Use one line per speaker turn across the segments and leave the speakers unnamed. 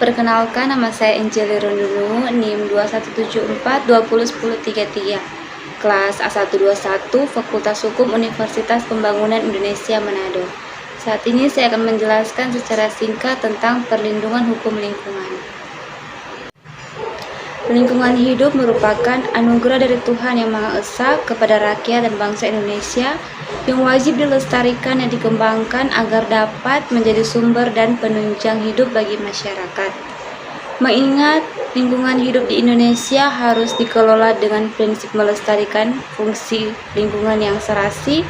Perkenalkan, nama saya Angeli Rondunu, NIM 2174201033, kelas A121, Fakultas Hukum Universitas Pembangunan Indonesia Manado. Saat ini saya akan menjelaskan secara singkat tentang perlindungan hukum lingkungan. Lingkungan hidup merupakan anugerah dari Tuhan Yang Maha Esa kepada rakyat dan bangsa Indonesia yang wajib dilestarikan dan dikembangkan agar dapat menjadi sumber dan penunjang hidup bagi masyarakat. Mengingat lingkungan hidup di Indonesia harus dikelola dengan prinsip melestarikan fungsi lingkungan yang serasi,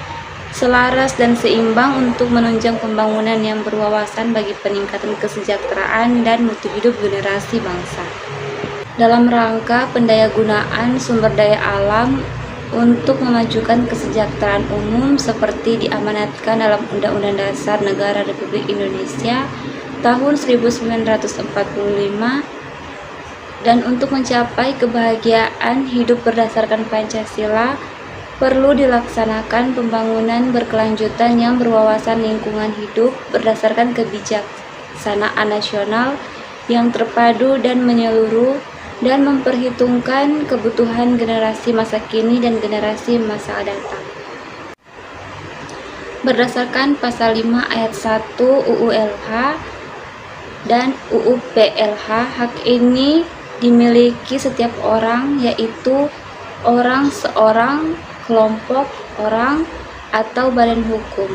selaras dan seimbang untuk menunjang pembangunan yang berwawasan bagi peningkatan kesejahteraan dan mutu hidup generasi bangsa. Dalam rangka pendayagunaan sumber daya alam untuk memajukan kesejahteraan umum seperti diamanatkan dalam Undang-Undang Dasar Negara Republik Indonesia tahun 1945, dan untuk mencapai kebahagiaan hidup berdasarkan Pancasila perlu dilaksanakan pembangunan berkelanjutan yang berwawasan lingkungan hidup berdasarkan kebijaksanaan nasional yang terpadu dan menyeluruh dan memperhitungkan kebutuhan generasi masa kini dan generasi masa datang. Berdasarkan Pasal 5 Ayat 1 UU LH dan UU PLH, hak ini dimiliki setiap orang, yaitu orang, seorang, kelompok orang, atau badan hukum.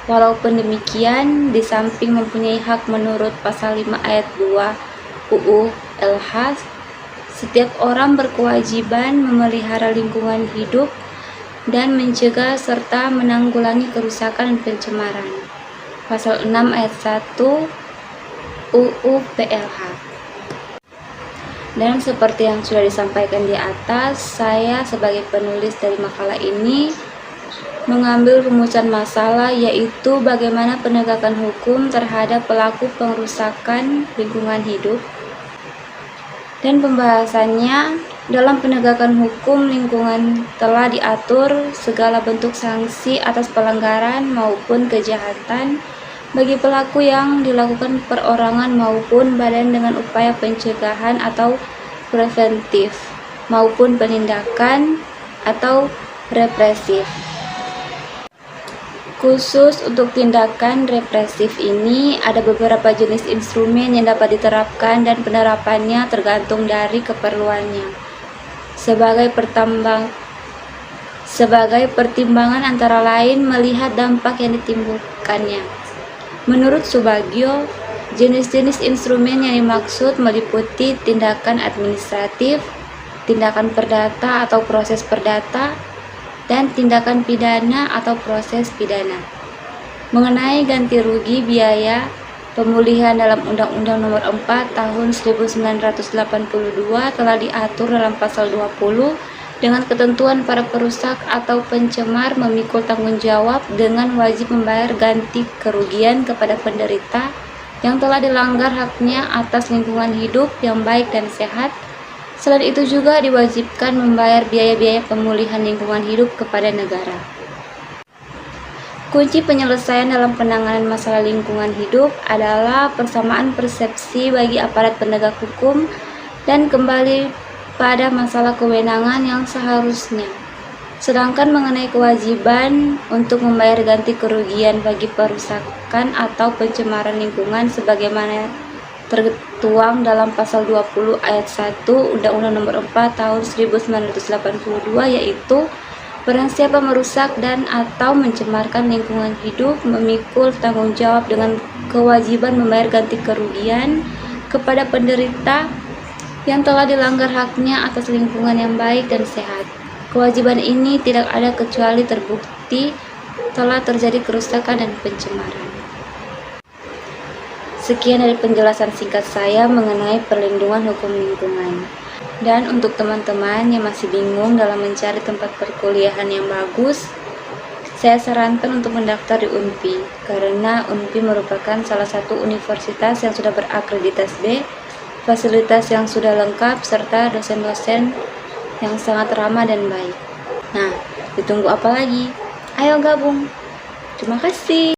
Walaupun demikian, di samping mempunyai hak menurut Pasal 5 Ayat 2 UU LH, setiap orang berkewajiban memelihara lingkungan hidup dan mencegah serta menanggulangi kerusakan dan pencemaran. Pasal 6 Ayat 1 UU PLH. Dan seperti yang sudah disampaikan di atas, saya sebagai penulis dari makalah ini mengambil rumusan masalah, yaitu bagaimana penegakan hukum terhadap pelaku pengerusakan lingkungan hidup. Dan pembahasannya, dalam penegakan hukum lingkungan telah diatur segala bentuk sanksi atas pelanggaran maupun kejahatan bagi pelaku yang dilakukan perorangan maupun badan dengan upaya pencegahan atau preventif maupun penindakan atau represif. Khusus untuk tindakan represif ini, ada beberapa jenis instrumen yang dapat diterapkan dan penerapannya tergantung dari keperluannya. Sebagai pertimbangan antara lain melihat dampak yang ditimbulkannya. Menurut Subagio, jenis-jenis instrumen yang dimaksud meliputi tindakan administratif, tindakan perdata atau proses perdata, dan tindakan pidana atau proses pidana. Mengenai ganti rugi biaya pemulihan dalam Undang-Undang Nomor 4 Tahun 1982 telah diatur dalam Pasal 20 dengan ketentuan para perusak atau pencemar memikul tanggung jawab dengan wajib membayar ganti kerugian kepada penderita yang telah dilanggar haknya atas lingkungan hidup yang baik dan sehat. Selain itu juga diwajibkan membayar biaya-biaya pemulihan lingkungan hidup kepada negara. Kunci penyelesaian dalam penanganan masalah lingkungan hidup adalah persamaan persepsi bagi aparat penegak hukum dan kembali pada masalah kewenangan yang seharusnya. Sedangkan mengenai kewajiban untuk membayar ganti kerugian bagi perusakan atau pencemaran lingkungan sebagaimana tertuang dalam Pasal 20 Ayat 1 Undang-Undang Nomor 4 Tahun 1982, yaitu barang siapa merusak dan atau mencemarkan lingkungan hidup memikul tanggung jawab dengan kewajiban membayar ganti kerugian kepada penderita yang telah dilanggar haknya atas lingkungan yang baik dan sehat. Kewajiban ini tidak ada kecuali terbukti telah terjadi kerusakan dan pencemaran. Sekian dari penjelasan singkat saya mengenai perlindungan hukum lingkungan. Dan untuk teman-teman yang masih bingung dalam mencari tempat perkuliahan yang bagus, saya sarankan untuk mendaftar di UNPI, karena UNPI merupakan salah satu universitas yang sudah berakreditasi B, fasilitas yang sudah lengkap, serta dosen-dosen yang sangat ramah dan baik. Nah, ditunggu apa lagi? Ayo gabung. Terima kasih.